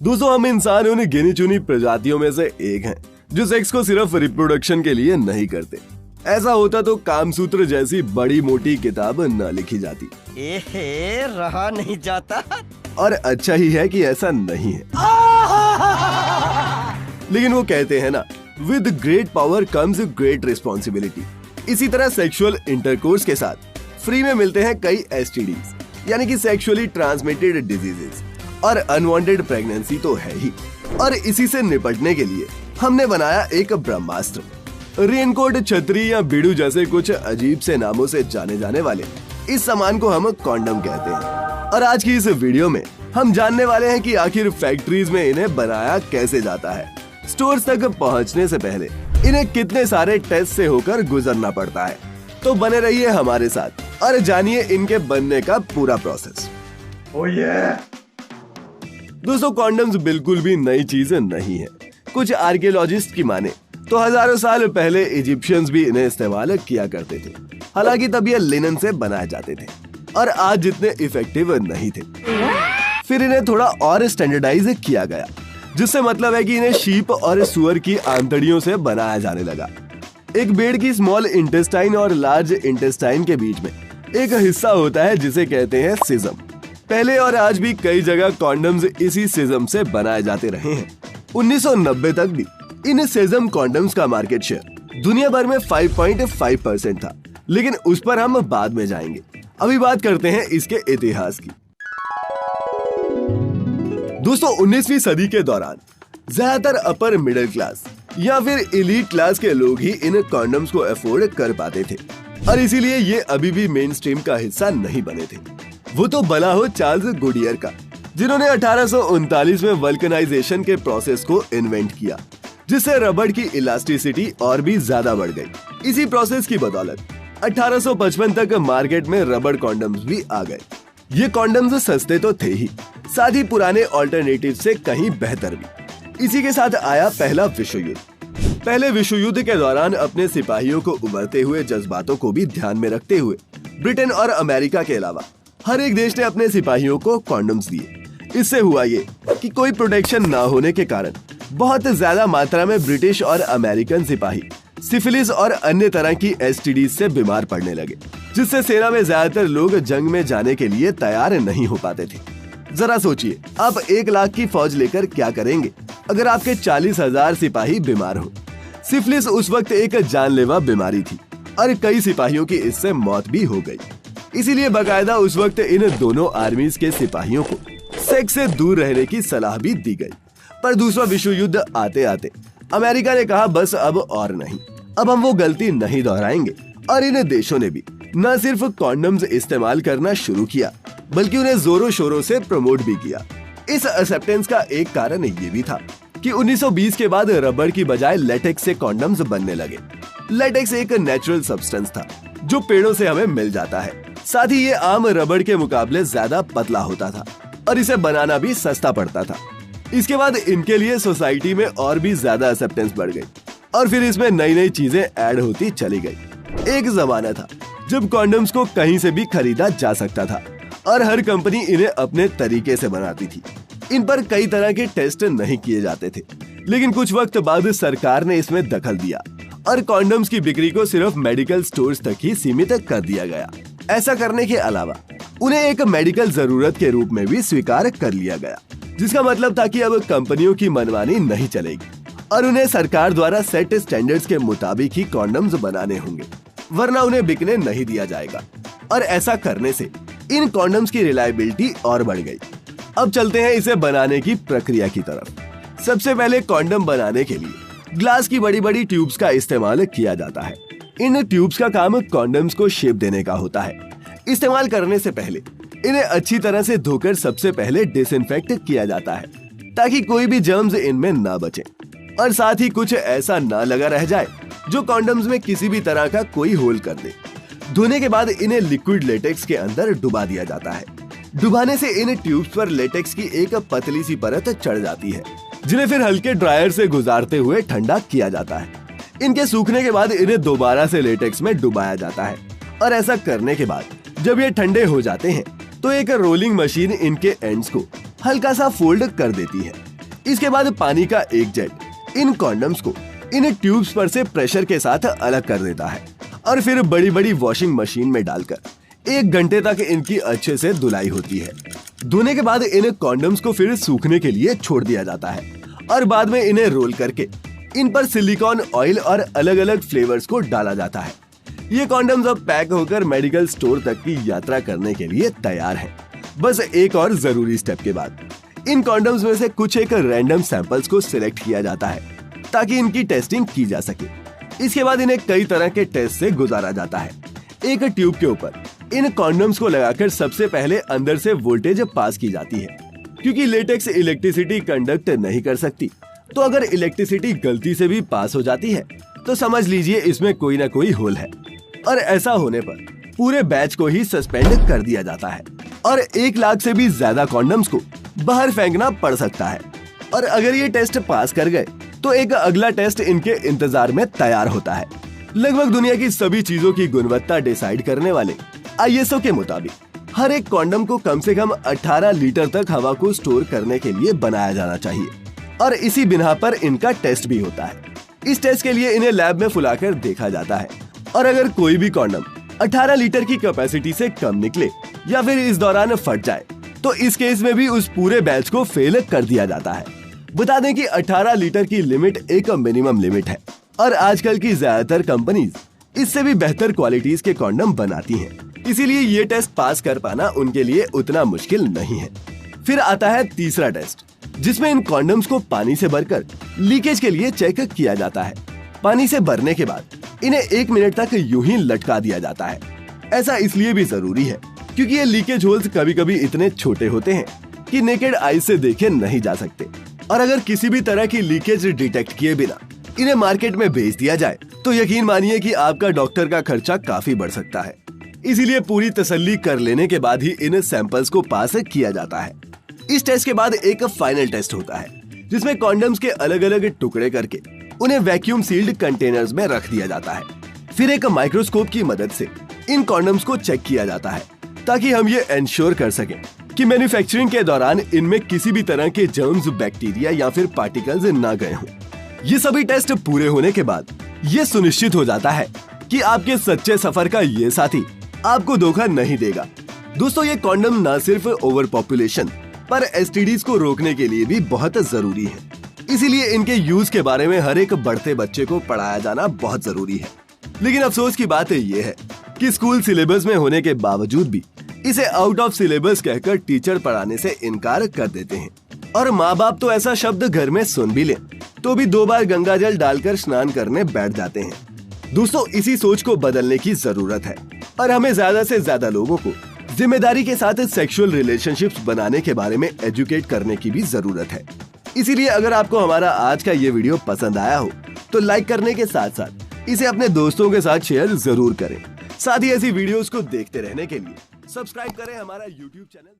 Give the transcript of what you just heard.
दोस्तों, हम इंसान उन गिनी चुनी प्रजातियों में से एक हैं जो सेक्स को सिर्फ रिप्रोडक्शन के लिए नहीं करते। ऐसा होता तो कामसूत्र जैसी बड़ी मोटी किताब न लिखी जाती। एहे, रहा नहीं जाता। और अच्छा ही है कि ऐसा नहीं है। लेकिन वो कहते हैं ना, with great power comes great responsibility. इसी तरह सेक्सुअल इंटरकोर्स के साथ फ्री में मिलते हैं कई STDs यानी कि सेक्सुअली ट्रांसमिटेड डिजीजेस, और अनवांटेड प्रेगनेंसी तो है ही। और इसी से निपटने के लिए हमने बनाया एक ब्रह्मास्त्र। रेनकोट, छतरी या बीड़ू जैसे कुछ अजीब से नामों से जाने जाने वाले इस सामान को हम कॉन्डम कहते हैं। और आज की इस वीडियो में हम जानने वाले हैं कि आखिर फैक्ट्रीज में इन्हें बनाया कैसे जाता है, स्टोर्स तक पहुंचने से पहले इन्हें कितने सारे टेस्ट से होकर गुजरना पड़ता है। तो बने रहिए हमारे साथ और जानिए इनके बनने का पूरा प्रोसेस। Oh yeah! दोस्तों, कॉन्डम्स बिल्कुल भी नई चीज नहीं है। कुछ आर्कियोलॉजिस्ट की माने तो हजारों साल पहले इजिप्शियंस भी इन्हें इस्तेमाल किया करते थे। हालांकि तब ये लिनन से बनाए जाते थे और आज जितने इफेक्टिव नहीं थे। फिर इन्हें थोड़ा और स्टैंडर्डाइज किया गया, जिससे मतलब है कि इन्हें शीप और सुअर की आंतड़ियों से बनाया जाने लगा। एक भेड़ की स्मॉल इंटेस्टाइन और लार्ज इंटेस्टाइन के बीच में एक हिस्सा होता है जिसे कहते हैं सिजम। पहले और आज भी कई जगह कॉन्डम्स इसी सिजम से बनाए जाते रहे हैं। 1990 तक भी इन सिजम कॉन्डम्स का मार्केट शेयर दुनिया भर में 5.5% था, लेकिन उस पर हम बाद में जाएंगे। अभी बात करते हैं इसके इतिहास की। दोस्तों, 19वीं सदी के दौरान ज्यादातर अपर मिडिल क्लास या फिर एलीट क्लास के लोग ही इन कॉन्डम्स को अफोर्ड कर पाते थे, और इसीलिए ये अभी भी मेन स्ट्रीम का हिस्सा नहीं बने थे। वो तो भला हो चार्ल्स गुडियर का, जिन्होंने 1839 में वल्कनाइजेशन के प्रोसेस को इन्वेंट किया, जिससे रबड़ की इलास्टिसिटी और भी ज्यादा बढ़ गई। इसी प्रोसेस की बदौलत 1855 तक मार्केट में रबड़ कॉन्डम्स भी आ गए। ये कॉन्डम्स सस्ते तो थे ही, साथ ही पुराने ऑल्टरनेटिव से कहीं बेहतर भी। इसी के साथ आया पहला विश्व युद्ध। पहले विश्व युद्ध के दौरान अपने सिपाहियों को उभरते हुए जज्बातों को भी ध्यान में रखते हुए ब्रिटेन और अमेरिका के अलावा हर एक देश ने अपने सिपाहियों को कॉन्डम्स दिए। इससे हुआ ये कि कोई प्रोटेक्शन ना होने के कारण बहुत ज्यादा मात्रा में ब्रिटिश और अमेरिकन सिपाही सिफिलिस और अन्य तरह की STDs से बीमार पड़ने लगे, जिससे सेना में ज्यादातर लोग जंग में जाने के लिए तैयार नहीं हो पाते थे। जरा सोचिए, आप 1 लाख की फौज लेकर क्या करेंगे अगर आपके 40,000 सिपाही बीमार हो। सिफिलिस उस वक्त एक जानलेवा बीमारी थी और कई सिपाहियों की इससे मौत भी हो गई। इसीलिए बकायदा उस वक्त इन दोनों आर्मीज के सिपाहियों को सेक्स से दूर रहने की सलाह भी दी गई। पर दूसरा विश्व युद्ध आते आते अमेरिका ने कहा, बस अब और नहीं, अब हम वो गलती नहीं दोहराएंगे। और इन देशों ने भी न सिर्फ कॉन्डम्स इस्तेमाल करना शुरू किया, बल्कि उन्हें जोरों शोरों से प्रमोट भी किया। इस एक्सेप्टेंस का एक कारण ये भी था कि 1920 के बाद रबड़ की बजाय लेटेक्स से कॉन्डम्स बनने लगे। लेटेक्स एक नेचुरल सब्सटेंस था जो पेड़ों से हमें मिल जाता है। साथ ही ये आम रबड़ के मुकाबले ज्यादा पतला होता था और इसे बनाना भी सस्ता पड़ता था। इसके बाद इनके लिए सोसाइटी में और भी ज्यादा एक्सेप्टेंस बढ़ गई और फिर इसमें नई नई चीजें ऐड होती चली गई। एक जमाना था जब कॉन्डम्स को कहीं से भी खरीदा जा सकता था और हर कंपनी इन्हें अपने तरीके से बनाती थी। इन पर कई तरह के टेस्ट नहीं किए जाते थे, लेकिन कुछ वक्त बाद सरकार ने इसमें दखल दिया और कॉन्डम्स की बिक्री को सिर्फ मेडिकल स्टोर्स तक ही सीमित कर दिया गया। ऐसा करने के अलावा उन्हें एक मेडिकल जरूरत के रूप में भी स्वीकार कर लिया गया, जिसका मतलब था कि अब कंपनियों की मनमानी नहीं चलेगी और उन्हें सरकार द्वारा सेट स्टैंडर्ड्स के मुताबिक ही कॉन्डम्स बनाने होंगे, वरना उन्हें बिकने नहीं दिया जाएगा। और ऐसा करने से इन कॉन्डम्स की रिलायबिलिटी और बढ़ गई। अब चलते हैं इसे बनाने की प्रक्रिया की तरफ। सबसे पहले कॉन्डम बनाने के लिए ग्लास की बड़ी बड़ी ट्यूब्स का इस्तेमाल किया जाता है। इन ट्यूब्स का काम कॉन्डम्स को शेप देने का होता है। इस्तेमाल करने से पहले इन्हें अच्छी तरह से धोकर सबसे पहले डिसइंफेक्ट किया जाता है, ताकि कोई भी जर्म्स इनमें ना बचे और साथ ही कुछ ऐसा ना लगा रह जाए जो कॉन्डम्स में किसी भी तरह का कोई होल कर दे। धोने के बाद इन्हें लिक्विड लेटेक्स के अंदर डुबा दिया जाता है। डुबाने से इन ट्यूब्स पर लेटेक्स की एक पतली सी परत चढ़ जाती है, जिन्हें फिर हल्के ड्रायर से गुजारते हुए ठंडा किया जाता है। इनके सूखने के बाद इन्हें दोबारा से लेटेक्स में डुबाया जाता है और ऐसा करने के बाद जब ये ठंडे हो जाते हैं तो एक रोलिंग मशीन इनके एंड्स को हल्का सा फोल्ड कर देती है। इसके बाद पानी का एक जेट इन कॉन्डम्स को इन ट्यूब्स पर से प्रेशर के साथ अलग कर देता है और फिर बड़ी बड़ी वॉशिंग मशीन में डालकर 1 घंटे तक इनकी अच्छे से धुलाई होती है। धोने के बाद इन कॉन्डम्स को फिर सूखने के लिए छोड़ दिया जाता है और बाद में इन्हें रोल करके इन पर सिलिकॉन ऑयल और अलग अलग फ्लेवर्स को डाला जाता है। ये कॉन्डम्स अब पैक होकर मेडिकल स्टोर तक की यात्रा करने के लिए तैयार हैं। बस एक और जरूरी स्टेप के बाद इन कॉन्डम्स में से कुछ एक रैंडम सैंपल्स को सिलेक्ट किया जाता है ताकि इनकी टेस्टिंग की जा सके। इसके बाद इन्हें कई तरह के टेस्ट से गुजारा जाता है। एक ट्यूब के ऊपर इन कॉन्डम्स को लगाकर सबसे पहले अंदर से वोल्टेज पास की जाती है, क्योंकि लेटेक्स इलेक्ट्रिसिटी कंडक्ट नहीं कर सकती। तो अगर इलेक्ट्रिसिटी गलती से भी पास हो जाती है तो समझ लीजिए इसमें कोई ना कोई होल है और ऐसा होने पर पूरे बैच को ही सस्पेंड कर दिया जाता है और 1 लाख से भी ज्यादा कॉन्डम्स को बाहर फेंकना पड़ सकता है। और अगर ये टेस्ट पास कर गए तो एक अगला टेस्ट इनके इंतजार में तैयार होता है। लगभग दुनिया की सभी चीजों की गुणवत्ता डिसाइड करने वाले ISO के मुताबिक हर एक कॉन्डम को कम से कम 18 लीटर तक हवा को स्टोर करने के लिए बनाया जाना चाहिए और इसी बिना पर इनका टेस्ट भी होता है। इस टेस्ट के लिए इन्हें लैब में फुलाकर देखा जाता है और अगर कोई भी कॉन्डम 18 लीटर की कैपेसिटी से कम निकले या फिर इस दौरान फट जाए तो इस केस में भी उस पूरे बैच को फेल कर दिया जाता है। बता दें कि 18 लीटर की लिमिट एक मिनिमम लिमिट है और आजकल की ज्यादातर कंपनीज इससे भी बेहतर क्वालिटीज के कॉन्डम बनाती हैं। इसीलिए ये टेस्ट पास कर पाना उनके लिए उतना मुश्किल नहीं है। फिर आता है तीसरा टेस्ट, जिसमें इन कॉन्डम्स को पानी से भरकर लीकेज के लिए चेक किया जाता है। पानी से भरने के बाद इन्हें 1 मिनट तक यूं ही लटका दिया जाता है। ऐसा इसलिए भी जरूरी है क्योंकि ये लीकेज होल्स कभी कभी इतने छोटे होते हैं कि नेकेड आई से देखे नहीं जा सकते और अगर किसी भी तरह की लीकेज डिटेक्ट किए बिना इन्हें मार्केट में बेच दिया जाए तो यकीन मानिए कि आपका डॉक्टर का खर्चा काफी बढ़ सकता है। इसीलिए पूरी तसल्ली कर लेने के बाद ही इन सैंपल्स को पास किया जाता है। इस टेस्ट के बाद एक फाइनल टेस्ट होता है जिसमें कॉन्डम्स के अलग अलग टुकड़े करके उन्हें वैक्यूम सील्ड कंटेनर्स में रख दिया जाता है। फिर एक माइक्रोस्कोप की मदद से इन कॉन्डम्स को चेक किया जाता है ताकि हम ये इंश्योर कर सकें कि मैन्युफैक्चरिंग के दौरान इनमें किसी भी तरह के जर्म्स, बैक्टीरिया या फिर पार्टिकल्स ना गए हों। ये सभी टेस्ट पूरे होने के बाद ये सुनिश्चित हो जाता है कि आपके सच्चे सफर का ये साथी आपको धोखा नहीं देगा। दोस्तों, ये कॉन्डम न सिर्फ ओवर पॉपुलेशन पर STDs को रोकने के लिए भी बहुत जरूरी है। इसीलिए इनके यूज के बारे में हर एक बढ़ते बच्चे को पढ़ाया जाना बहुत जरूरी है। लेकिन अफसोस की बात ये है कि स्कूल सिलेबस में होने के बावजूद भी इसे आउट ऑफ सिलेबस कहकर टीचर पढ़ाने से इनकार कर देते हैं और माँ बाप तो ऐसा शब्द घर में सुन भी लें तो भी 2 बार गंगा जल डालकर स्नान करने बैठ जाते हैं। दोस्तों, इसी सोच को बदलने की जरूरत है और हमें ज्यादा से ज्यादा लोगों को जिम्मेदारी के साथ सेक्सुअल रिलेशनशिप्स बनाने के बारे में एजुकेट करने की भी जरूरत है। इसीलिए अगर आपको हमारा आज का ये वीडियो पसंद आया हो तो लाइक करने के साथ साथ इसे अपने दोस्तों के साथ शेयर जरूर करें। साथ ही ऐसी वीडियोस को देखते रहने के लिए सब्सक्राइब करें हमारा YouTube चैनल।